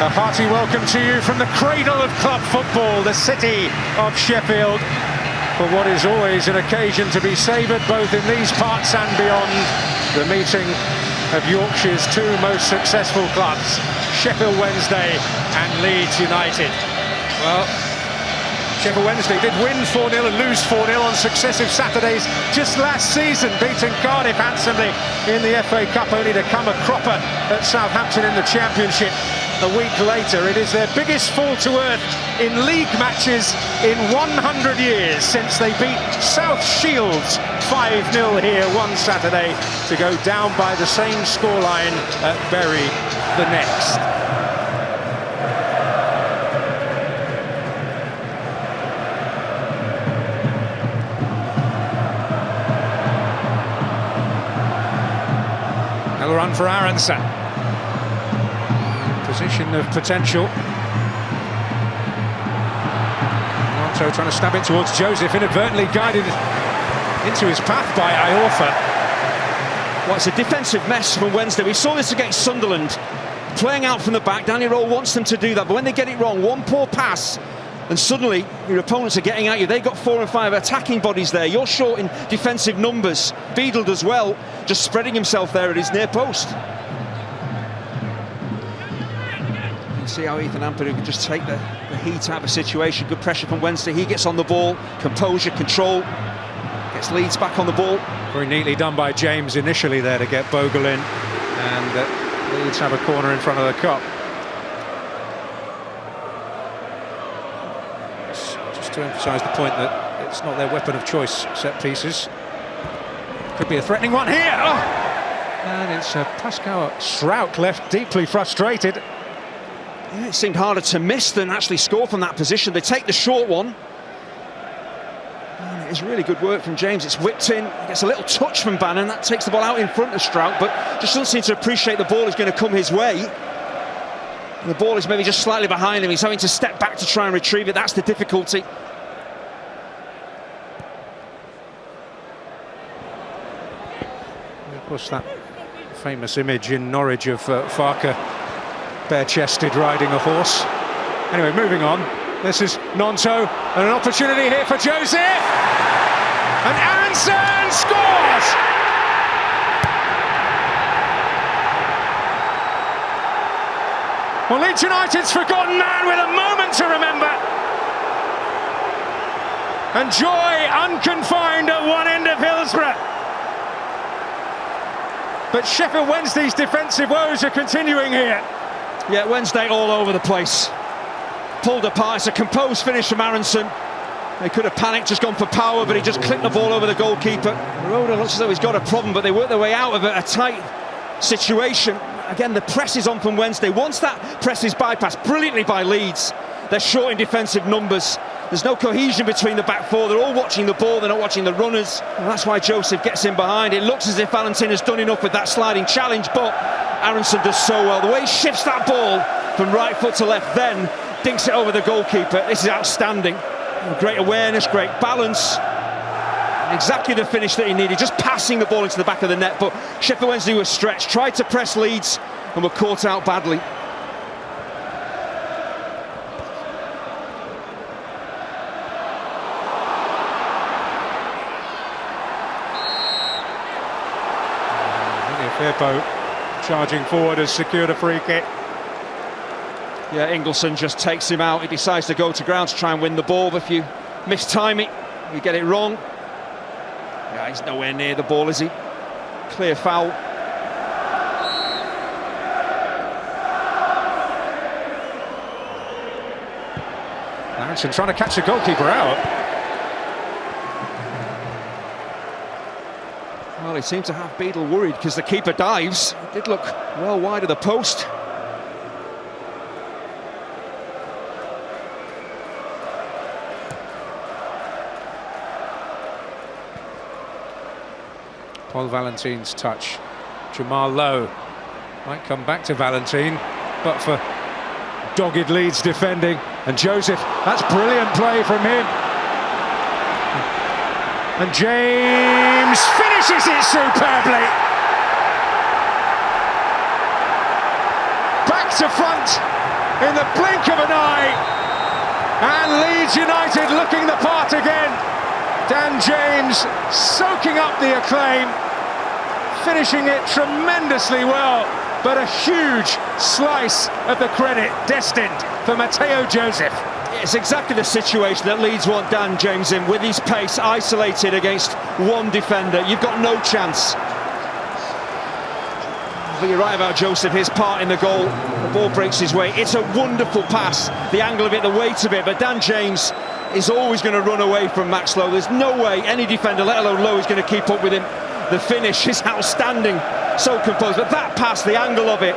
A hearty welcome to you from the cradle of club football, the city of Sheffield, for what is always an occasion to be savoured both in these parts and beyond. The meeting of Yorkshire's two most successful clubs, Sheffield Wednesday and Leeds United. Well, Sheffield Wednesday did win 4-0 and lose 4-0 on successive Saturdays just last season, beating Cardiff handsomely in the FA Cup, only to come a cropper at Southampton in the Championship a week later. It is their biggest fall to earth in league matches in 100 years, since they beat South Shields 5-0 here one Saturday, to go down by the same scoreline at Bury the next. Another run for Aronson. Position of potential. Nonto trying to stab it towards Joseph, inadvertently guided into his path by Iorfa. Well, it's a defensive mess from Wednesday. We saw this against Sunderland, playing out from the back. Danny Rowe wants them to do that, but when they get it wrong, one poor pass, and suddenly your opponents are getting at you. They've got 4 and 5 attacking bodies there. You're short in defensive numbers. Beadle does well, just spreading himself there at his near post. You see how Ethan Ampadu can just take the heat out of a situation. Good pressure from Wednesday. He gets on the ball, composure, control, gets Leeds back on the ball. Very neatly done by James initially there to get Bogle in, and Leeds have a corner in front of the Kop. Just to emphasise the point that it's not their weapon of choice, set pieces. Could be a threatening one here. Oh! And it's Pascal Strouk left deeply frustrated. Yeah, it seemed harder to miss than actually score from that position. They take the short one. And it is really good work from James. It's whipped in, gets a little touch from Bannon. That takes the ball out in front of Strouk, but just doesn't seem to appreciate the ball is going to come his way. And the ball is maybe just slightly behind him. He's having to step back to try and retrieve it. That's the difficulty. Of course, that famous image in Norwich of Farke bare-chested riding a horse. Anyway, moving on. This is Nonto, and an opportunity here for Joseph! And Aronson scores! Well, Leeds United's forgotten man with a moment to remember. And joy unconfined at one end of Hillsborough. But Sheffield Wednesday's defensive woes are continuing here. Yeah, Wednesday all over the place. Pulled apart. It's a composed finish from Aronson. They could have panicked, just gone for power, but he just clipped the ball over the goalkeeper. Roda looks as though he's got a problem, but they work their way out of a tight situation. Again, the press is on from Wednesday. Once that press is bypassed brilliantly by Leeds, they're short in defensive numbers. There's no cohesion between the back four. They're all watching the ball, they're not watching the runners. And that's why Joseph gets in behind. It looks as if Valentin has done enough with that sliding challenge, but Aronson does so well. The way he shifts that ball from right foot to left, then dinks it over the goalkeeper. This is outstanding. Great awareness, great balance. Exactly the finish that he needed, just passing the ball into the back of the net. But Sheffield Wednesday was stretched, tried to press Leeds and were caught out badly. Firpo charging forward has secured a free kick. Yeah, Ingelsson just takes him out. He decides to go to ground to try and win the ball, but if you mistime it, you get it wrong. Yeah, he's nowhere near the ball, is he? Clear foul. Aronson trying to catch the goalkeeper out. Well, he seemed to have Beadle worried because the keeper dives. It did look well wide of the post. Paul Valentin's touch. Jamal Lowe might come back to Valentin, but for dogged Leeds defending. And Joseph, that's brilliant play from him. And James finishes it superbly. Back to front in the blink of an eye. And Leeds United looking the part again. Dan James soaking up the acclaim, finishing it tremendously well, but a huge slice of the credit destined for Mateo Joseph. It's exactly the situation that Leeds want Dan James in, with his pace isolated against one defender. You've got no chance. But you're right about Joseph, his part in the goal. The ball breaks his way. It's a wonderful pass, the angle of it, the weight of it, but Dan James is always going to run away from Max Lowe. There's no way any defender, let alone Lowe, is going to keep up with him. The finish is outstanding, so composed, but that pass, the angle of it,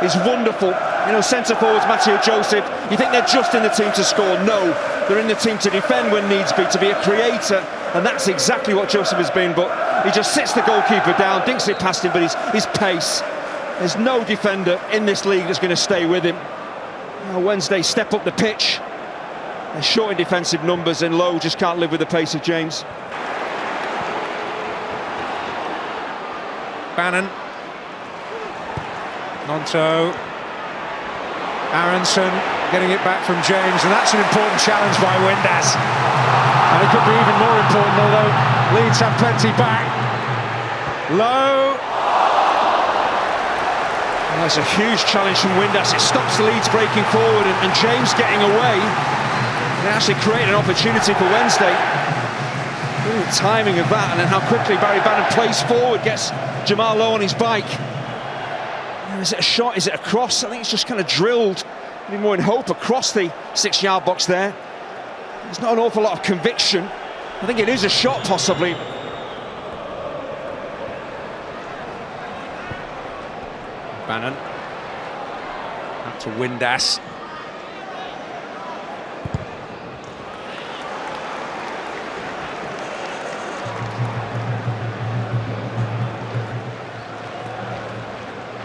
is wonderful. You know, centre forwards Mateo Joseph, you think they're just in the team to score? No, they're in the team to defend when needs be, to be a creator, and that's exactly what Joseph has been. But he just sits the goalkeeper down, dinks it past him, but his pace, there's no defender in this league that's going to stay with him. Now Wednesday step up the pitch, they're short in defensive numbers, and Lowe just can't live with the pace of James. Bannon, Nonto, Aronson getting it back from James, and that's an important challenge by Windass. And it could be even more important, although Leeds have plenty back. Low. Well, it's a huge challenge from Windass. It stops Leeds breaking forward and James getting away. They actually create an opportunity for Wednesday. Ooh, timing of that, and then how quickly Barry Bannon plays forward, gets Jamal Lowe on his bike. Is it a shot? Is it a cross? I think it's just kind of drilled, maybe more in hope, across the 6-yard box there. There's not an awful lot of conviction. I think it is a shot, possibly. Bannon. Up to Windass.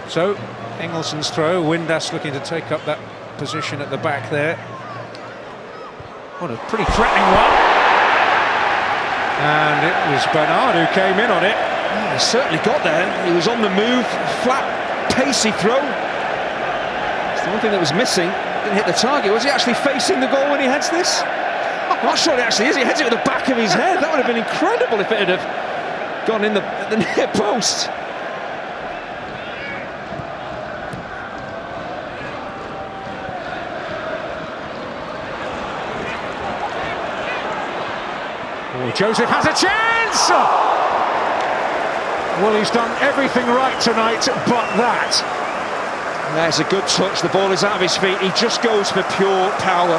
So, Engelson's throw, Windass looking to take up that position at the back there. What a pretty threatening one. And it was Bernard who came in on it. Yeah, he certainly got there. He was on the move, flat, pacey throw. It's the one thing that was missing. Didn't hit the target. Was he actually facing the goal when he heads this? I'm not sure it actually is. He heads it with the back of his head. That would have been incredible if it had gone in the near post. Joseph has a chance! Well, he's done everything right tonight, but that. There's a good touch, the ball is out of his feet, he just goes for pure power.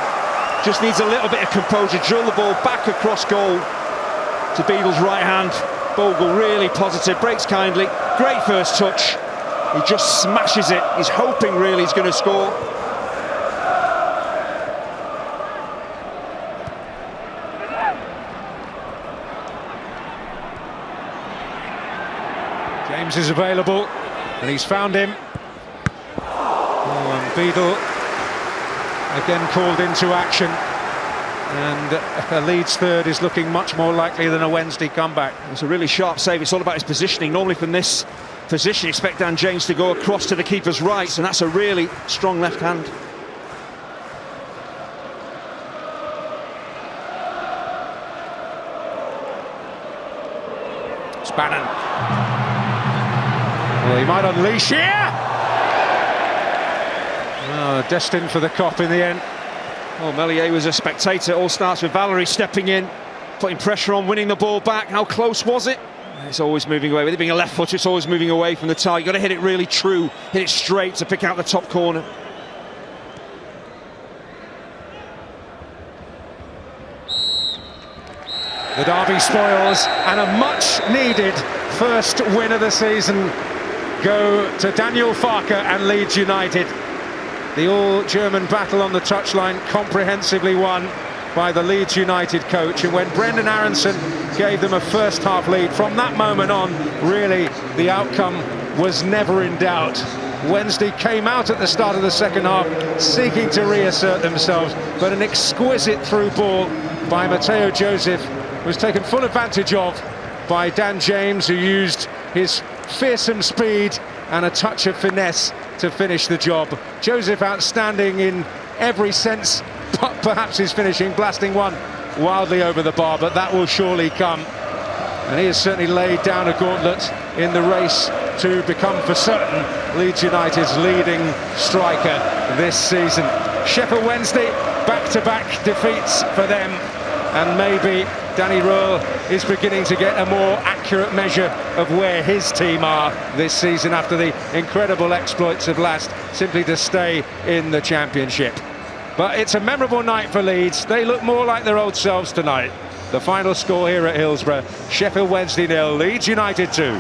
Just needs a little bit of composure, drill the ball back across goal to Beadle's right hand. Bogle really positive, breaks kindly, great first touch. He just smashes it, he's hoping really he's going to score. James is available, and he's found him. Oh, and Beadle again called into action, and a Leeds third is looking much more likely than a Wednesday comeback. It's a really sharp save. It's all about his positioning. Normally from this position you expect Dan James to go across to the keeper's right, and that's a really strong left hand. It's Bannon. Well, he might unleash here. Oh, destined for the Kop in the end. Well, Meslier was a spectator. All starts with Valerie stepping in, putting pressure on, winning the ball back. How close was it? It's always moving away. With it being a left foot, it's always moving away from the target. You've got to hit it really true, hit it straight to pick out the top corner. The derby spoils, and a much-needed first win of the season go to Daniel Farke and Leeds United. The all-German battle on the touchline comprehensively won by the Leeds United coach, and when Brendan Aronson gave them a first-half lead, from that moment on, really, the outcome was never in doubt. Wednesday came out at the start of the second half seeking to reassert themselves, but an exquisite through ball by Mateo Joseph was taken full advantage of by Dan James, who used his fearsome speed and a touch of finesse to finish the job. Joseph outstanding in every sense, but perhaps his finishing, blasting one wildly over the bar, but that will surely come. And he has certainly laid down a gauntlet in the race to become for certain Leeds United's leading striker this season. Sheffield Wednesday, back-to-back defeats for them, and maybe Danny Röhl is beginning to get a more accurate measure of where his team are this season after the incredible exploits of last, simply to stay in the Championship. But it's a memorable night for Leeds. They look more like their old selves tonight. The final score here at Hillsborough, Sheffield Wednesday 0, Leeds United 2.